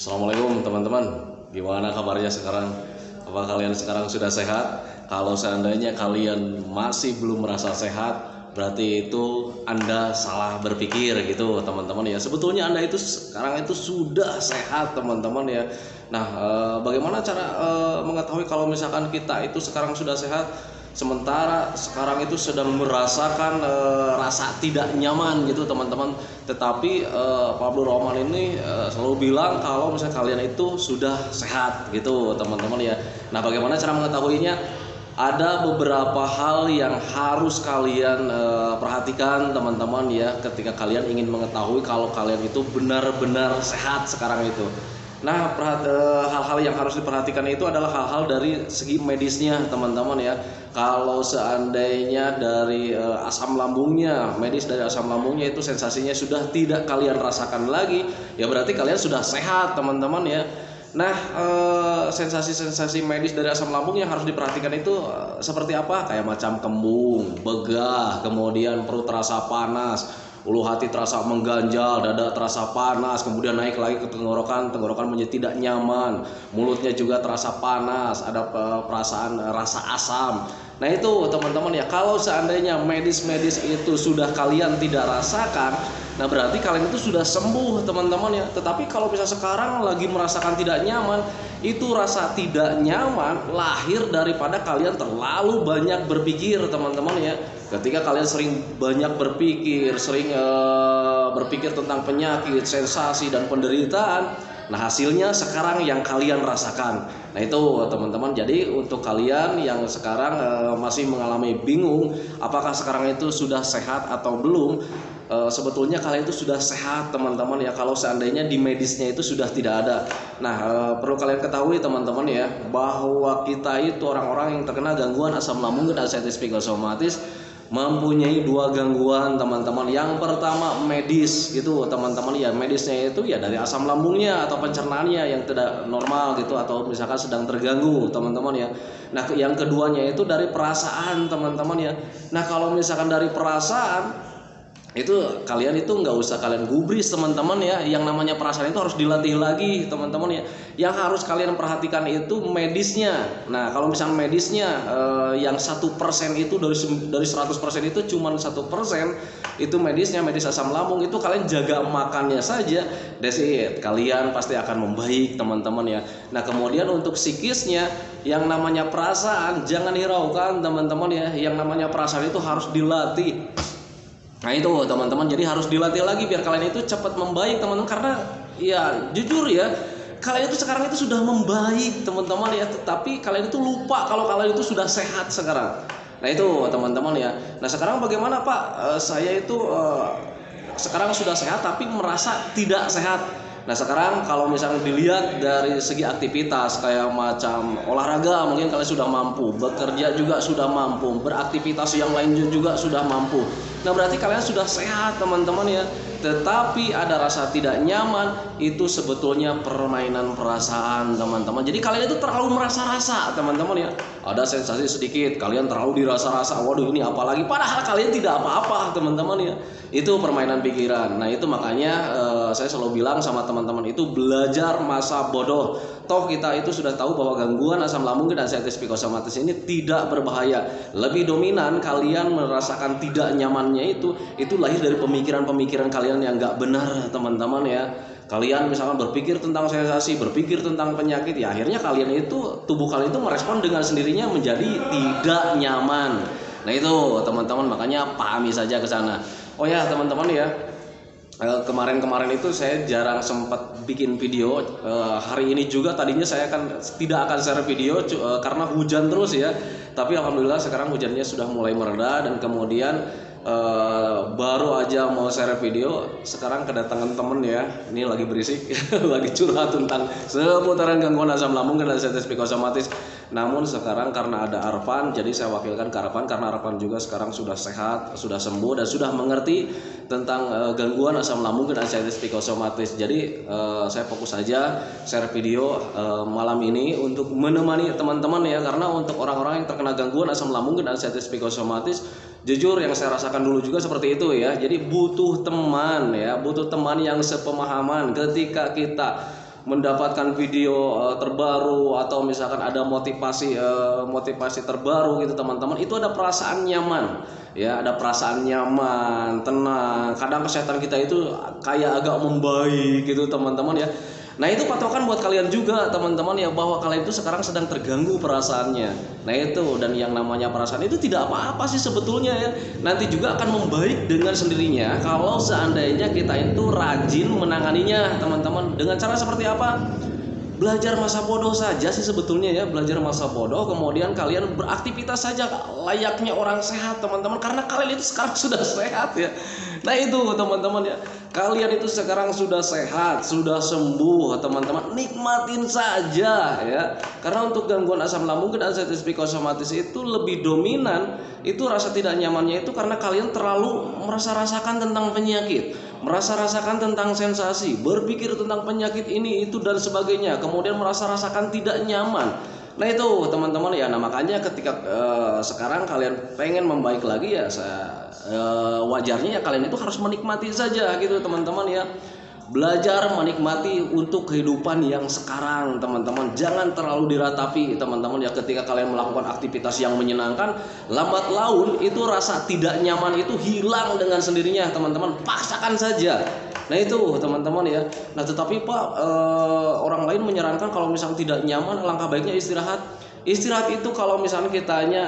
Assalamualaikum teman-teman. Gimana kabarnya sekarang? Apa kalian sekarang sudah sehat? Kalau seandainya kalian masih belum merasa sehat, berarti itu Anda salah berpikir gitu teman-teman ya. Sebetulnya Anda itu sekarang itu sudah sehat teman-teman ya. Nah, bagaimana cara mengetahui kalau misalkan kita itu sekarang sudah sehat? Sementara sekarang itu sedang merasakan rasa tidak nyaman gitu teman-teman. Tetapi Pablo Roman ini selalu bilang kalau misalnya kalian itu sudah sehat gitu teman-teman ya. Nah, bagaimana cara mengetahuinya? Ada beberapa hal yang harus kalian perhatikan teman-teman ya, ketika kalian ingin mengetahui kalau kalian itu benar-benar sehat sekarang itu. Nah, hal-hal yang harus diperhatikan itu adalah hal-hal dari segi medisnya teman-teman ya. Kalau seandainya dari asam lambungnya, medis dari asam lambungnya itu sensasinya sudah tidak kalian rasakan lagi, ya berarti kalian sudah sehat teman-teman ya. Nah, sensasi-sensasi medis dari asam lambung yang harus diperhatikan itu seperti apa? Kayak macam kembung, begah, kemudian perut terasa panas, ulu hati terasa mengganjal, dada terasa panas, kemudian naik lagi ke tenggorokan, tenggorokan menjadi tidak nyaman, mulutnya juga terasa panas, ada perasaan rasa asam. Nah itu teman-teman ya, kalau seandainya medis-medis itu sudah kalian tidak rasakan, nah berarti kalian itu sudah sembuh teman-teman ya. Tetapi kalau bisa sekarang lagi merasakan tidak nyaman, itu rasa tidak nyaman lahir daripada kalian terlalu banyak berpikir teman-teman ya. Ketika kalian sering banyak berpikir, sering berpikir tentang penyakit, sensasi dan penderitaan, nah hasilnya sekarang yang kalian rasakan. Nah itu teman-teman, jadi untuk kalian yang sekarang masih mengalami bingung apakah sekarang itu sudah sehat atau belum, sebetulnya kalian itu sudah sehat teman-teman ya, kalau seandainya di medisnya itu sudah tidak ada. Nah perlu kalian ketahui teman-teman ya, bahwa kita itu orang-orang yang terkena gangguan asam lambung dan ascites psikosomatis mempunyai dua gangguan teman-teman. Yang pertama medis gitu teman-teman ya, medisnya itu ya dari asam lambungnya atau pencernaannya yang tidak normal gitu, atau misalkan sedang terganggu teman-teman ya. Nah yang keduanya itu dari perasaan teman-teman ya. Nah kalau misalkan dari perasaan itu kalian itu nggak usah kalian gubris teman-teman ya, yang namanya perasaan itu harus dilatih lagi teman-teman ya. Yang harus kalian perhatikan itu medisnya. Nah kalau misalnya medisnya yang 1% itu dari 100% itu cuma 1% itu medisnya, medis asam lambung, itu kalian jaga makannya saja, that's it, kalian pasti akan membaik teman-teman ya. Nah kemudian untuk psikisnya, yang namanya perasaan jangan hiraukan teman-teman ya, yang namanya perasaan itu harus dilatih. Nah itu teman-teman, jadi harus dilatih lagi biar kalian itu cepat membaik teman-teman. Karena ya jujur ya, kalian itu sekarang itu sudah membaik teman-teman ya, tetapi kalian itu lupa kalau kalian itu sudah sehat sekarang. Nah itu teman-teman ya. Nah sekarang bagaimana Pak? Saya itu sekarang sudah sehat tapi merasa tidak sehat. Nah sekarang kalau misalnya dilihat dari segi aktivitas kayak macam olahraga mungkin kalian sudah mampu, bekerja juga sudah mampu, beraktivitas yang lain juga sudah mampu. Nah berarti kalian sudah sehat teman-teman ya. Tetapi ada rasa tidak nyaman, itu sebetulnya permainan perasaan teman-teman. Jadi kalian itu terlalu merasa-rasa teman-teman ya. Ada sensasi sedikit, kalian terlalu dirasa-rasa, waduh ini apalagi, padahal kalian tidak apa-apa teman-teman ya. Itu permainan pikiran. Nah itu makanya saya selalu bilang sama teman-teman itu, belajar masa bodoh. Toh kita itu sudah tahu bahwa gangguan asam lambung dan ascites psikosomatis ini tidak berbahaya. Lebih dominan kalian merasakan tidak nyamannya itu lahir dari pemikiran-pemikiran kalian yang nggak benar teman-teman ya. Kalian misalkan berpikir tentang sensasi, berpikir tentang penyakit, ya akhirnya kalian itu, tubuh kalian itu merespon dengan sendirinya menjadi tidak nyaman. Nah itu teman-teman, makanya pahami saja ke sana. Oh ya teman-teman ya, kemarin-kemarin itu saya jarang sempat bikin video. Hari ini juga tadinya saya tidak akan share video karena hujan terus ya. Tapi alhamdulillah sekarang hujannya sudah mulai mereda, dan kemudian baru aja mau share video, sekarang kedatangan temen ya, ini lagi berisik lagi curhat tentang seputaran gangguan asam lambung dan ascites psikosomatis. Namun sekarang karena ada Arfan, jadi saya wakilkan ke Arfan, karena Arfan juga sekarang sudah sehat, sudah sembuh, dan sudah mengerti tentang gangguan asam lambung dan ascites psikosomatis. Jadi saya fokus saja share video malam ini untuk menemani teman-teman ya. Karena untuk orang-orang yang terkena gangguan asam lambung dan ascites psikosomatis, jujur yang saya rasakan dulu juga seperti itu ya. Jadi butuh teman ya, butuh teman yang sepemahaman. Ketika kita mendapatkan video terbaru atau misalkan ada motivasi terbaru gitu teman-teman, itu ada perasaan nyaman ya, ada perasaan nyaman, tenang. Kadang kesehatan kita itu kayak agak membaik gitu teman-teman ya. Nah itu patokan buat kalian juga teman-teman ya, bahwa kalian itu sekarang sedang terganggu perasaannya. Nah itu, dan yang namanya perasaan itu tidak apa-apa sih sebetulnya ya. Nanti juga akan membaik dengan sendirinya kalau seandainya kita itu rajin menanganinya teman-teman. Dengan cara seperti apa? Belajar masa bodoh saja sih sebetulnya ya, belajar masa bodoh, kemudian kalian beraktivitas saja layaknya orang sehat teman-teman, karena kalian itu sekarang sudah sehat ya. Nah itu teman-teman ya, kalian itu sekarang sudah sehat, sudah sembuh teman-teman, nikmatin saja ya. Karena untuk gangguan asam lambung dan anxiety psikosomatis itu lebih dominan, itu rasa tidak nyamannya itu karena kalian terlalu merasa-rasakan tentang penyakit, merasa-rasakan tentang sensasi, berpikir tentang penyakit ini itu dan sebagainya, kemudian merasa-rasakan tidak nyaman. Nah itu teman-teman ya, nah makanya ketika sekarang kalian pengen membaik lagi ya, wajarnya ya kalian itu harus menikmati saja gitu teman-teman ya. Belajar menikmati untuk kehidupan yang sekarang teman-teman, jangan terlalu diratapi teman-teman ya. Ketika kalian melakukan aktivitas yang menyenangkan, lambat laun itu rasa tidak nyaman itu hilang dengan sendirinya teman-teman, paksakan saja. Nah itu teman-teman ya. Nah tetapi Pak, orang lain menyarankan kalau misalnya tidak nyaman, alangkah baiknya istirahat. Istirahat itu kalau misalnya kitanya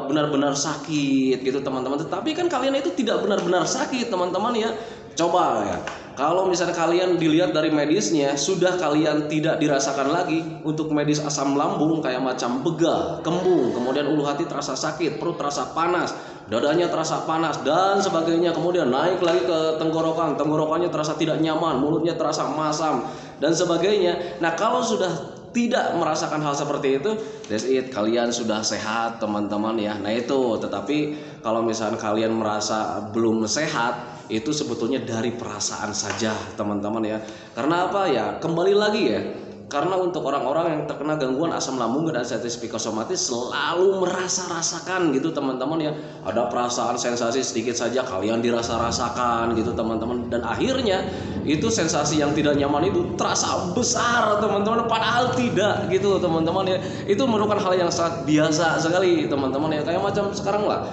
benar-benar sakit gitu teman-teman. Tetapi kan kalian itu tidak benar-benar sakit teman-teman ya. Coba ya, kalau misalnya kalian dilihat dari medisnya, sudah kalian tidak dirasakan lagi untuk medis asam lambung kayak macam begah, kembung, kemudian ulu hati terasa sakit, perut terasa panas, dadanya terasa panas dan sebagainya, kemudian naik lagi ke tenggorokan, tenggorokannya terasa tidak nyaman, mulutnya terasa masam dan sebagainya. Nah kalau sudah tidak merasakan hal seperti itu, that's it, kalian sudah sehat teman-teman ya. Nah itu, tetapi kalau misalnya kalian merasa belum sehat, itu sebetulnya dari perasaan saja teman-teman ya. Karena apa ya, kembali lagi ya, karena untuk orang-orang yang terkena gangguan asam lambung dan anxiety psikosomatis selalu merasa-rasakan gitu teman-teman ya. Ada perasaan sensasi sedikit saja kalian dirasa-rasakan gitu teman-teman, dan akhirnya itu sensasi yang tidak nyaman itu terasa besar teman-teman, padahal tidak gitu teman-teman ya. Itu merupakan hal yang sangat biasa sekali teman-teman ya. Kayak macam sekarang lah,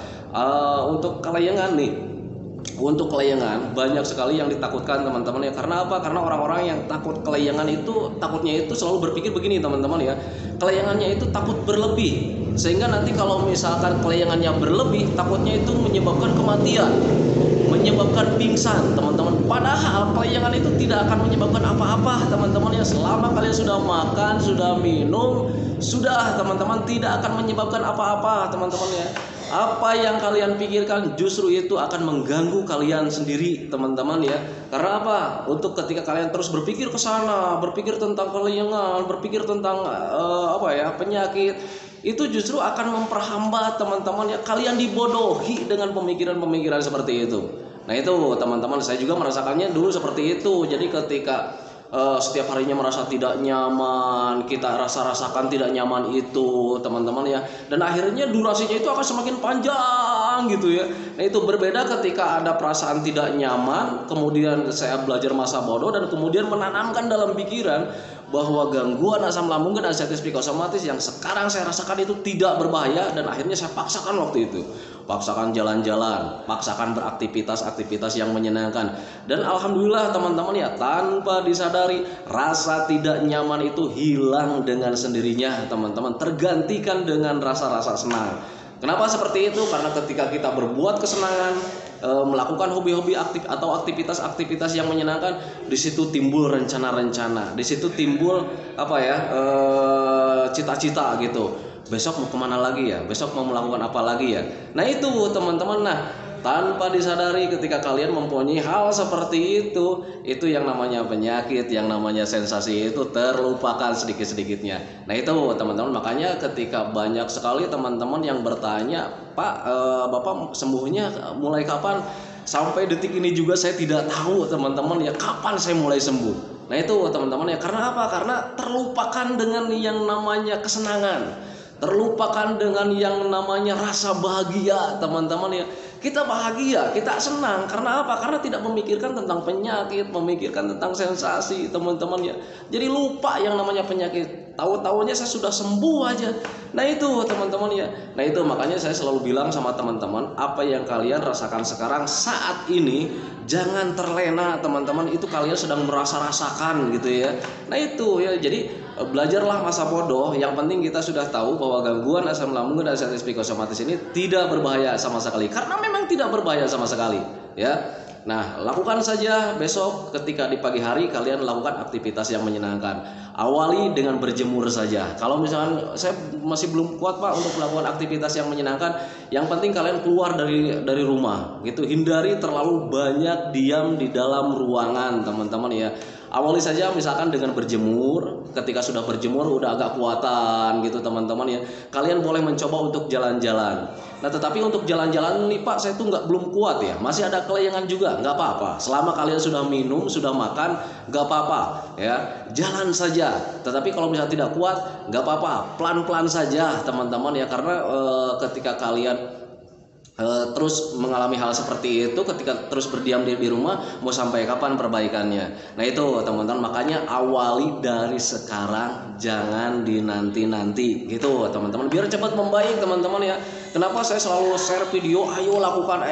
untuk kelayangan nih. Untuk kelayangan banyak sekali yang ditakutkan teman-teman ya. Karena apa? Karena orang-orang yang takut kelayangan itu, takutnya itu selalu berpikir begini teman-teman ya. Kelayangannya itu takut berlebih, sehingga nanti kalau misalkan kelayangannya berlebih, takutnya itu menyebabkan kematian, menyebabkan pingsan teman-teman. Padahal kelayangan itu tidak akan menyebabkan apa-apa teman-teman ya. Selama kalian sudah makan, sudah minum, sudah teman-teman, tidak akan menyebabkan apa-apa teman-teman ya. Apa yang kalian pikirkan justru itu akan mengganggu kalian sendiri teman-teman ya. Karena apa? Untuk ketika kalian terus berpikir ke sana, berpikir tentang kelayangan, berpikir tentang penyakit, itu justru akan memperhambat teman-teman ya. Kalian dibodohi dengan pemikiran-pemikiran seperti itu. Nah itu teman-teman, saya juga merasakannya dulu seperti itu. Jadi ketika setiap harinya merasa tidak nyaman, kita rasakan tidak nyaman itu teman-teman ya, dan akhirnya durasinya itu akan semakin panjang gitu ya. Nah itu berbeda ketika ada perasaan tidak nyaman, kemudian saya belajar masa bodoh dan kemudian menanamkan dalam pikiran bahwa gangguan asam lambung dan anxiety psikosomatis yang sekarang saya rasakan itu tidak berbahaya, dan akhirnya saya paksakan waktu itu, paksakan jalan-jalan, paksakan beraktivitas-aktivitas yang menyenangkan, dan alhamdulillah teman-teman ya, tanpa disadari rasa tidak nyaman itu hilang dengan sendirinya teman-teman, tergantikan dengan rasa-rasa senang. Kenapa seperti itu? Karena ketika kita berbuat kesenangan, melakukan hobi-hobi atau aktivitas-aktivitas yang menyenangkan, di situ timbul rencana-rencana, di situ timbul cita-cita gitu. Besok mau kemana lagi ya? Besok mau melakukan apa lagi ya? Nah itu teman-teman. Nah tanpa disadari ketika kalian mempunyai hal seperti itu yang namanya penyakit, yang namanya sensasi itu terlupakan sedikit-sedikitnya. Nah itu teman-teman, makanya ketika banyak sekali teman-teman yang bertanya, Pak, Bapak sembuhnya mulai kapan? Sampai detik ini juga saya tidak tahu teman-teman ya, kapan saya mulai sembuh. Nah itu teman-teman ya, karena apa? Karena terlupakan dengan yang namanya kesenangan, terlupakan dengan yang namanya rasa bahagia teman-teman ya. kita bahagia, kita senang. Karena apa? Karena tidak memikirkan tentang penyakit, memikirkan tentang sensasi, teman-teman ya. Jadi lupa yang namanya penyakit. Tahu-tahunya saya sudah sembuh aja. Nah itu teman-teman ya. Nah itu makanya saya selalu bilang sama teman-teman, apa yang kalian rasakan sekarang saat ini jangan terlena teman-teman. Itu kalian sedang merasa-rasakan gitu ya. Nah itu ya. Jadi belajarlah masa bodoh. Yang penting kita sudah tahu bahwa gangguan asam lambung dan sensitif psikosomatis ini tidak berbahaya sama sekali. Karena memang tidak berbahaya sama sekali, ya. Nah, lakukan saja besok ketika di pagi hari kalian lakukan aktivitas yang menyenangkan. Awali dengan berjemur saja. Kalau misalkan saya masih belum kuat Pak untuk melakukan aktivitas yang menyenangkan, yang penting kalian keluar dari rumah, gitu. Hindari terlalu banyak diam di dalam ruangan, teman-teman ya. Awali saja misalkan dengan berjemur. Ketika sudah berjemur udah agak kuatan gitu teman-teman ya. Kalian boleh mencoba untuk jalan-jalan. Nah tetapi untuk jalan-jalan nih Pak saya tuh belum kuat ya. Masih ada kelayangan juga, nggak apa-apa. Selama kalian sudah minum, sudah makan, nggak apa-apa ya. Jalan saja. Tetapi kalau misalnya tidak kuat, nggak apa-apa. Pelan-pelan saja teman-teman ya. Karena ketika kalian terus mengalami hal seperti itu, ketika terus berdiam di rumah, mau sampai kapan perbaikannya? Nah itu teman-teman, makanya awali dari sekarang, jangan dinanti-nanti gitu teman-teman, biar cepat membaik teman-teman ya. Kenapa saya selalu share video, ayo lakukan,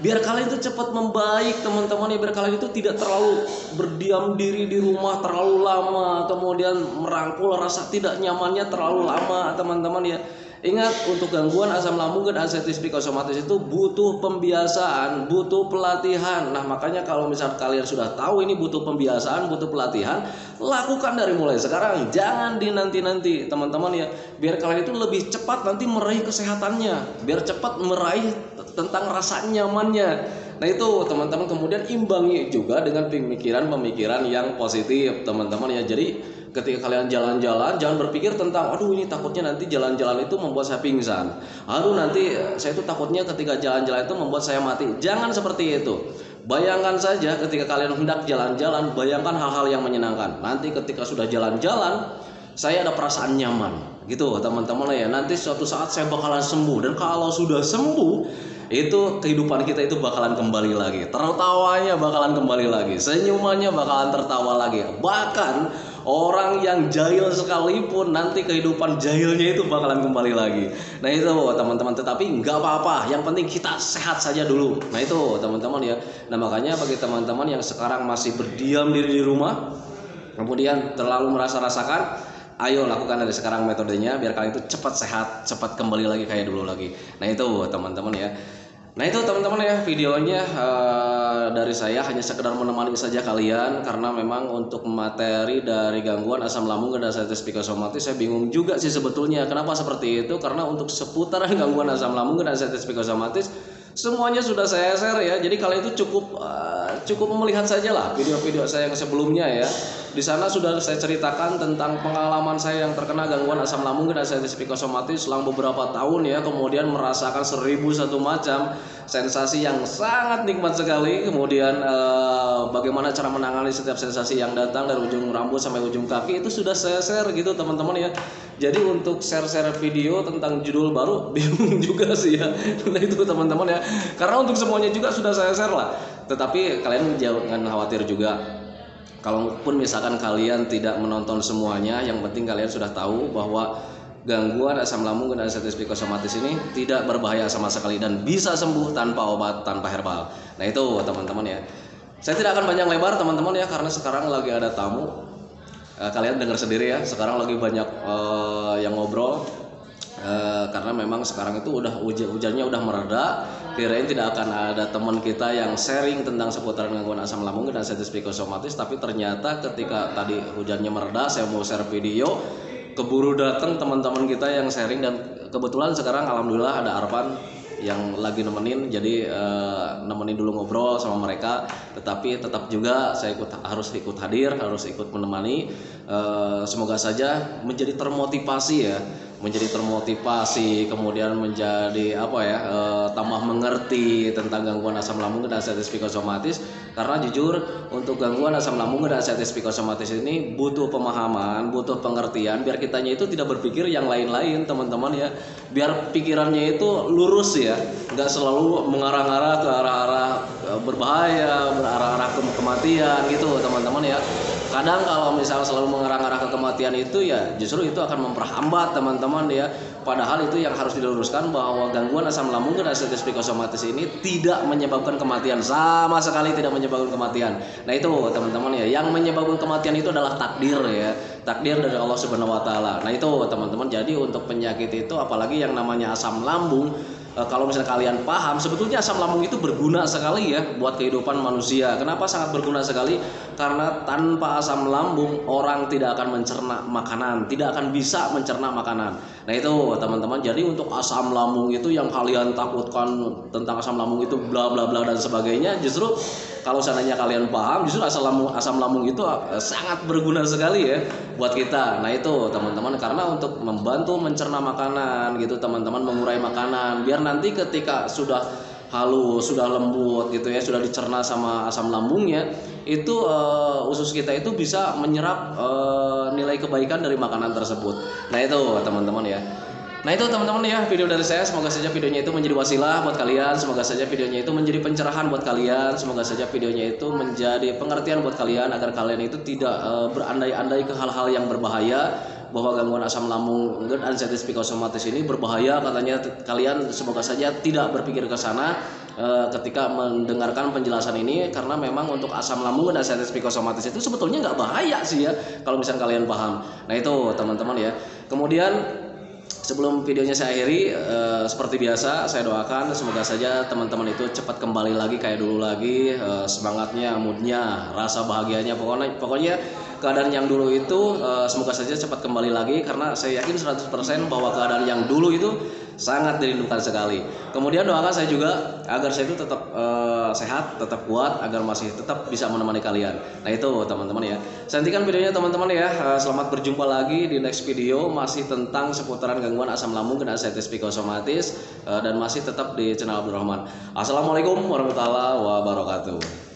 biar kalian itu cepat membaik teman-teman ya, biar kalian itu tidak terlalu berdiam diri di rumah terlalu lama, kemudian merangkul rasa tidak nyamannya terlalu lama teman-teman ya. Ingat, untuk gangguan asam lambung dan sensitif psikosomatis itu butuh pembiasaan, butuh pelatihan. Nah makanya kalau misalnya kalian sudah tahu ini butuh pembiasaan, butuh pelatihan, lakukan dari mulai sekarang, jangan dinanti-nanti teman-teman ya. Biar kalian itu lebih cepat nanti meraih kesehatannya, biar cepat meraih tentang rasa nyamannya. Nah itu teman-teman, kemudian imbangi juga dengan pemikiran-pemikiran yang positif teman-teman ya. Jadi ketika kalian jalan-jalan, jangan berpikir tentang aduh ini takutnya nanti jalan-jalan itu membuat saya pingsan, aduh nanti saya itu takutnya ketika jalan-jalan itu membuat saya mati. Jangan seperti itu. Bayangkan saja ketika kalian hendak jalan-jalan, bayangkan hal-hal yang menyenangkan. Nanti ketika sudah jalan-jalan, saya ada perasaan nyaman gitu teman-teman ya. Nanti suatu saat saya bakalan sembuh, dan kalau sudah sembuh itu kehidupan kita itu bakalan kembali lagi, tertawanya bakalan kembali lagi, senyumannya bakalan tertawa lagi. Bahkan orang yang jahil sekalipun nanti kehidupan jahilnya itu bakalan kembali lagi. Nah itu teman-teman, tetapi nggak apa-apa, yang penting kita sehat saja dulu. Nah itu teman-teman ya. Nah makanya bagi teman-teman yang sekarang masih berdiam diri di rumah, kemudian terlalu merasa-rasakan, ayo lakukan dari sekarang metodenya biar kalian itu cepat sehat, cepat kembali lagi kayak dulu lagi. Nah itu teman-teman ya. Nah itu teman-teman ya, videonya dari saya hanya sekedar menemani saja kalian, karena memang untuk materi dari gangguan asam lambung dan sensitif psikosomatis saya bingung juga sih sebetulnya. Kenapa seperti itu? Karena untuk seputaran gangguan asam lambung dan sensitif psikosomatis semuanya sudah saya share ya. Jadi kalian itu cukup melihat saja lah video-video saya yang sebelumnya ya. Di sana sudah saya ceritakan tentang pengalaman saya yang terkena gangguan asam lambung dan sensitif psikosomatis selama beberapa tahun ya. Kemudian merasakan 1001 macam sensasi yang sangat nikmat sekali. Kemudian bagaimana cara menangani setiap sensasi yang datang dari ujung rambut sampai ujung kaki itu sudah saya share gitu teman-teman ya. Jadi untuk share-share video tentang judul baru bingung juga sih ya. Nah itu teman-teman ya. Karena untuk semuanya juga sudah saya share lah. Tetapi kalian jangan khawatir juga. Kalaupun misalkan kalian tidak menonton semuanya, yang penting kalian sudah tahu bahwa gangguan asam lambung dan sensitif psikosomatis ini tidak berbahaya sama sekali dan bisa sembuh tanpa obat, tanpa herbal. Nah itu teman-teman ya. Saya tidak akan panjang lebar teman-teman ya, karena sekarang lagi ada tamu. Kalian dengar sendiri ya, sekarang lagi banyak yang ngobrol. Karena memang sekarang itu udah hujannya udah mereda, kirain tidak akan ada teman kita yang sharing tentang seputaran gangguan asam lambung dan sensitif psikosomatis, tapi ternyata ketika tadi hujannya mereda saya mau share video, keburu datang teman-teman kita yang sharing, dan kebetulan sekarang alhamdulillah ada Arfan yang lagi nemenin, jadi nemenin dulu ngobrol sama mereka. Tetapi tetap juga saya harus ikut hadir, harus ikut menemani. Semoga saja menjadi termotivasi ya menjadi termotivasi, kemudian menjadi tambah mengerti tentang gangguan asam lambung dan diabetes psikosomatis. Karena jujur untuk gangguan asam lambung dan diabetes psikosomatis ini butuh pemahaman, butuh pengertian biar kitanya itu tidak berpikir yang lain-lain teman-teman ya. Biar pikirannya itu lurus ya, nggak selalu mengarah-arah ke arah-arah berbahaya, berarah-arah ke kematian gitu teman-teman ya. Kadang kalau misalnya selalu mengarah-arah ke kematian itu ya justru itu akan memperhambat teman-teman ya. Padahal itu yang harus diluruskan bahwa gangguan asam lambung dan diabetes psikosomatis ini tidak menyebabkan kematian, sama sekali tidak menyebabkan kematian. Nah itu teman-teman ya, yang menyebabkan kematian itu adalah takdir ya, takdir dari Allah Subhanahu Wa Taala. Nah itu teman-teman, jadi untuk penyakit itu apalagi yang namanya asam lambung, kalau misalnya kalian paham, sebetulnya asam lambung itu berguna sekali ya buat kehidupan manusia. Kenapa sangat berguna sekali? Karena tanpa asam lambung orang tidak akan mencerna makanan, tidak akan bisa mencerna makanan. Nah itu teman-teman, jadi untuk asam lambung itu yang kalian takutkan tentang asam lambung itu bla bla bla dan sebagainya, justru kalau seandainya kalian paham, justru asam lambung itu sangat berguna sekali ya buat kita. Nah itu teman-teman, karena untuk membantu mencerna makanan gitu teman-teman, mengurai makanan biar nanti ketika sudah halus, sudah lembut gitu ya, sudah dicerna sama asam lambungnya, itu usus kita itu bisa menyerap nilai kebaikan dari makanan tersebut. Nah itu teman-teman ya. Nah itu teman-teman ya, video dari saya, semoga saja videonya itu menjadi wasilah buat kalian, semoga saja videonya itu menjadi pencerahan buat kalian, semoga saja videonya itu menjadi pengertian buat kalian agar kalian itu tidak berandai-andai ke hal-hal yang berbahaya, bahwa gangguan asam lambung dan diabetes psikosomatis ini berbahaya katanya. Kalian semoga saja tidak berpikir ke sana ketika mendengarkan penjelasan ini, karena memang untuk asam lambung dan diabetes psikosomatis itu sebetulnya nggak bahaya sih ya kalau misalnya kalian paham. Nah itu teman-teman ya. Kemudian sebelum videonya saya akhiri, seperti biasa saya doakan semoga saja teman-teman itu cepat kembali lagi kayak dulu lagi, semangatnya, moodnya, rasa bahagianya, pokoknya keadaan yang dulu itu semoga saja cepat kembali lagi, karena saya yakin 100% bahwa keadaan yang dulu itu sangat dirindukan sekali. Kemudian doakan saya juga agar saya itu tetap sehat, tetap kuat, agar masih tetap bisa menemani kalian. Nah itu teman-teman ya. Saya hentikan videonya teman-teman ya. Selamat berjumpa lagi di next video, masih tentang seputaran gangguan asam lambung dan diabetes psikosomatis, dan masih tetap di channel Abdul Rahman. Assalamualaikum warahmatullahi wabarakatuh.